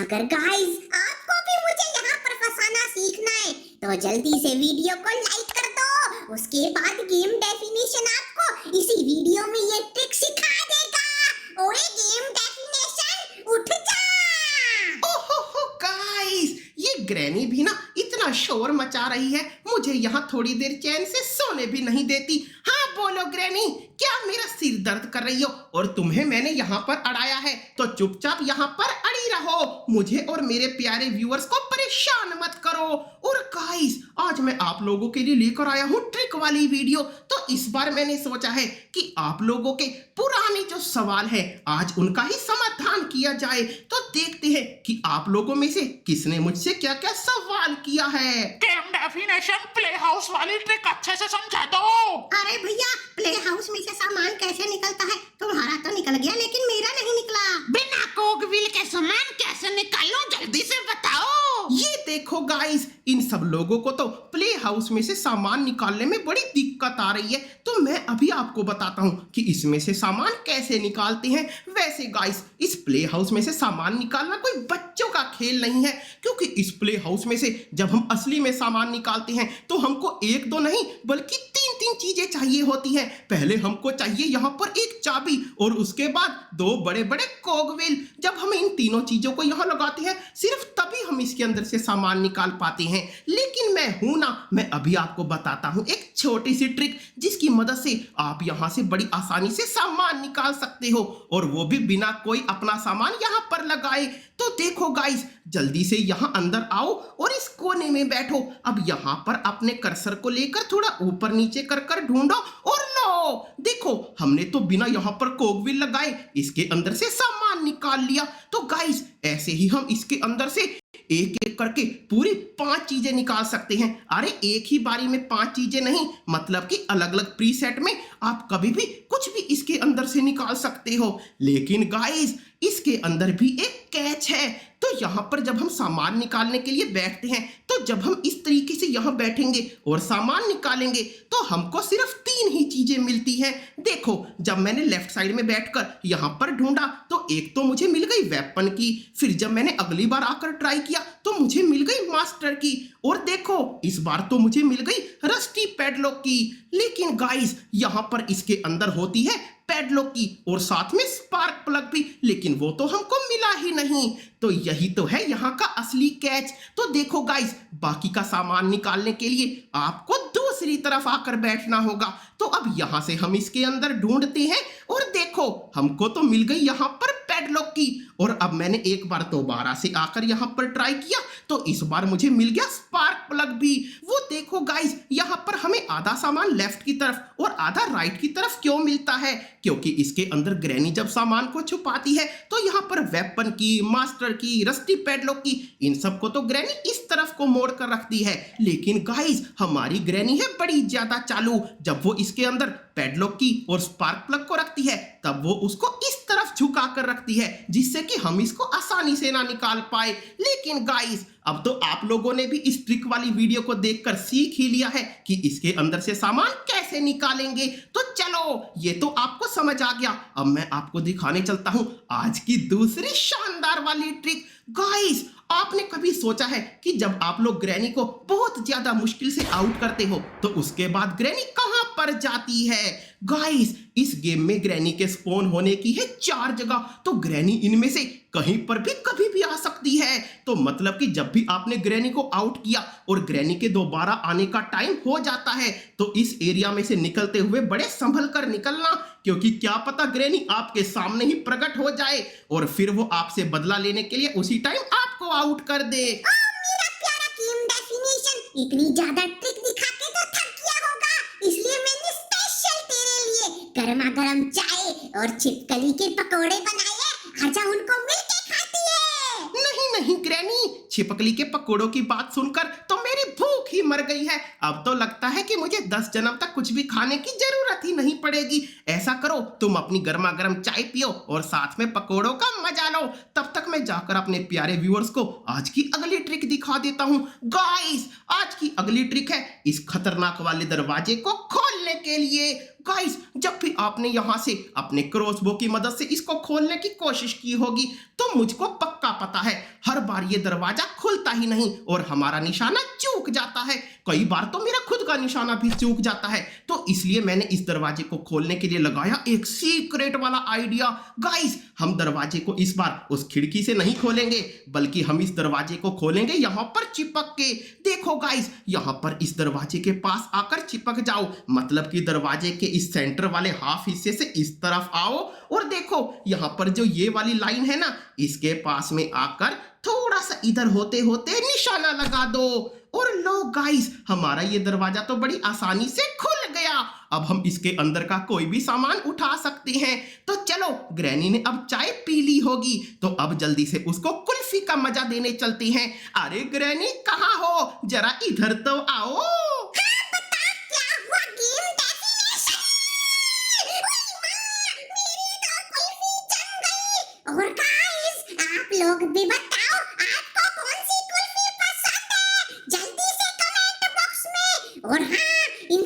अगर गाइस आपको भी मुझे यहाँ पर फंसाना सीखना है तो जल्दी से वीडियो को लाइक कर दो। उसके बाद गेम डेफिनेशन आपको इसी वीडियो में ये ट्रिक सिखा देगा। ओए गेम डेफिनेशन उठ जा। ओहो गाइस, ये ग्रैनी भी ना इतना शोर मचा रही है, मुझे यहाँ थोड़ी देर चैन से सोने भी नहीं देती। हाँ बोलो ग्रैनी, क्या मेरा सिर दर्द कर रही हो? और तुम्हें मैंने यहाँ पर अड़ाया है तो चुपचाप यहाँ पर अड़ी रहो, मुझे और मेरे प्यारे व्यूअर्स को परेशान मत करो। और गाइस, आज मैं आप लोगों के लिए लेकर आया हूँ ट्रिक वाली वीडियो। तो इस बार मैंने सोचा है कि आप लोगों के पुराने जो सवाल है आज उनका ही समाधान किया जाए। तो देखते हैं कि आप लोगों में से किसने मुझसे क्या क्या सवाल किया है। गेम डेफिनेशन प्ले हाउस वाली ट्रिक अच्छे से समझा दो। अरे भैया, प्ले हाउस में से सामान कैसे निकलता है? तुम्हारा तो निकल गया लेकिन मेरा नहीं निकला। बिना कोकविल के सामान कैसे निकालूं, जल्दी से बताओ। ये देखो गाइस, इन सब लोगों को तो प्ले हाउस में से सामान निकालने में बड़ी दिक्कत आ रही है, तो मैं अभी आपको बताता हूँ कि इसमें से सामान कैसे निकालते हैं। वैसे गाइस, इस प्ले हाउस में से सामान निकालना कोई बच्चों का खेल नहीं है, क्योंकि इस प्ले हाउस में से जब हम असली में सामान निकालते हैं तो हमको एक दो नहीं बल्कि तीन तीन चीजें चाहिए होती हैं। पहले हमको चाहिए यहाँ पर एक चाबी और उसके बाद दो बड़े बड़े कोगवेल। जब हम इन तीनों चीजों को यहाँ लगाते हैं सिर्फ तभी हम इसके अंदर से सामान निकाल पाते हैं। लेकिन मैं हूं ना, मैं अभी आपको बताता हूं एक छोटी सी ट्रिक जिसकी मदद से आप यहाँ से बड़ी आसानी से सामान निकाल सकते हो, और वो भी बिना कोई अपना सामान यहाँ पर लगाए। तो देखो गाइस, जल्दी से यहाँ अंदर आओ और इस कोने में बैठो। अब यहाँ पर अपने कर्सर को लेकर थोड़ा ऊपर नीचे कर कर ढूंढो और लो, देखो हमने तो बिना यहाँ पर कोगविल लगाए इसके अंदर से सामान निकाल लिया। तो गाइस, ऐसे ही हम इसके अंदर से एक एक करके पूरी 5 चीजें निकाल सकते हैं। अरे एक ही बारी में 5 चीजें नहीं, मतलब कि अलग अलग प्रीसेट में आप कभी भी कुछ भी इसके अंदर से निकाल सकते हो। लेकिन गाइस, इसके अंदर भी एक कैच है। तो यहाँ पर जब हम सामान निकालने के लिए बैठते हैं तो जब हम इस तरीके से यहाँ बैठेंगे और सामान निकालेंगे तो हमको सिर्फ 3 ही चीजें मिलती हैं। देखो, जब मैंने लेफ्ट साइड में बैठकर यहाँ पर ढूंढा तो एक तो मुझे मिल गई वेपन की, फिर जब मैंने अगली बार आकर ट्राई किया तो मुझे मिल गई मास्टर की, और देखो इस बार तो मुझे मिल गई रस्टी पैडलॉक की। लेकिन गाइस, यहाँ पर इसके अंदर होती है पैडलॉक की और साथ में स्पार्क प्लग भी, लेकिन वो तो हमको मिला ही नहीं। तो यही तो है यहाँ का असली कैच। तो देखो गाइस, बाकी का सामान निकालने के लिए आपको दूसरी तरफ आकर बैठना होगा। तो अब यहाँ से हम इसके अंदर ढूंढते हैं और देखो हमको तो मिल गई यहाँ पर पैडलॉक की, और अब मैंने एक बार दोबारा से आकर यहाँ पर ट्राई किया तो इस बार मुझे मिल गया स्पार्क प्लग भी। वो देखो गाइस, यहाँ पर हमें आधा सामान लेफ्ट की तरफ और आधा राइट की तरफ क्यों मिलता है? क्योंकि इसके अंदर ग्रैनी जब सामान को छुपाती है तो यहाँ पर वेपन की, मास्टर की, रस्टी पैडलॉक की, इन सबको तो ग्रैनी इस तरफ को मोड़ कर रखती है। लेकिन गाइस, हमारी ग्रैनी है बड़ी ज्यादा चालू। जब वो इसके अंदर पैडलॉक की और स्पार्क प्लग को रखती है तब वो उसको इस तरफ झुका कर रखती है, जिससे कि हम इसको आसानी से ना निकाल पाए। लेकिन गाइस, अब तो आप लोगों ने भी इस ट्रिक वाली वीडियो को देखकर सीख ही लिया है कि इसके अंदर से सामान कैसे निकालेंगे। तो चलो, ये तो आपको समझ आ गया। अब मैं आपको दिखाने चलता हूं आज की दूसरी शानदार वाली ट्रिक। गाइस, आपने कभी सोचा है कि जब आप लोग ग्रैनी को बहुत ज्यादा मुश्किल से आउट करते हो तो उसके बाद ग्रैनी कहां पर जाती है? गाइस, इस गेम में ग्रैनी के स्पॉन होने की है 4 जगह, तो ग्रैनी इनमें से कहीं पर भी कभी भी आ सकती है। तो मतलब कि जब भी आपने ग्रैनी को आउट किया और ग्रैनी के दोबारा आने का टाइम हो जाता है तो इस एरिया में से निकलते हुए बड़े संभल कर निकलना, क्योंकि क्या पता ग्रैनी आपके सामने ही प्रकट हो जाए और फिर वो आपसे बदला लेने के लिए उसी टाइम आपको आउट कर दे। मेरा प्यारा गेम डेफिनेशन, इतनी ज्यादा ट्रिक दिखा के तो थक गया होगा, इसलिए मैंने स्पेशल तेरे लिए गर्मा गर्म चाय और छिपकली के पकोड़े बनाए। आजा उनको मिलके खाती है। नहीं नहीं ग्रैनी, छिपकली के पकोड़ों की बात सुनकर तो मेरी भूख ही मर गई है। अब तो लगता है कि मुझे 10 जन्म तक कुछ भी खाने की जरूरत ही नहीं पड़ेगी। ऐसा करो, तुम अपनी गर्मा गर्म चाय पियो और साथ में पकोड़ों का मजा लो। तब तक मैं जाकर अपने प्यारे व्यूअर्स को आज की अगली ट्रिक दिखा देता हूँ। गाइस, आज की अगली ट्रिक है इस खतरनाक वाले दरवाजे को खोलने खोलने के लिए। गाइस, जब भी आपने यहाँ से अपने क्रॉसबो की मदद से इसको खोलने की कोशिश की होगी तो मुझको पक्का पता है हर बार ये दरवाजा खुलता ही नहीं और हमारा निशाना चूक जाता है। कई बार तो मेरा खुद का निशाना भी चूक जाता है। तो इसलिए मैंने इस दरवाजे को खोलने के लिए लगाया एक सीक्रेट वाला आइडिया। गाइस, हम दरवाजे को इस बार उस खिड़की से नहीं खोलेंगे, बल्कि हम इस दरवाजे को खोलेंगे यहाँ पर चिपक के। देखो गाइस, यहाँ पर इस दरवाजे के पास आकर चिपक जाओ, मतलब कि दरवाजे के इस सेंटर वाले हाफ हिस्से से इस तरफ आओ और देखो यहाँ पर जो ये वाली लाइन है ना, इसके पास में आकर थोड़ा सा इधर होते होते निशाना लगा दो और लो गाइस, हमारा ये दरवाजा तो बड़ी आसानी से खुल गया। अब हम इसके अंदर का कोई भी सामान उठा सकते हैं। तो चलो, ग्रैनी ने अब चाय पी ली होगी तो अब जल्दी से उसको कुल्फी का मजा देने चलते हैं। अरे ग्रैनी, कहाँ हो? जरा इधर तो आओ। और गाइस, आप लोग भी बताओ आपको कौन सी कुल्फी पसंद है, जल्दी से कमेंट बॉक्स में। और हाँ, इन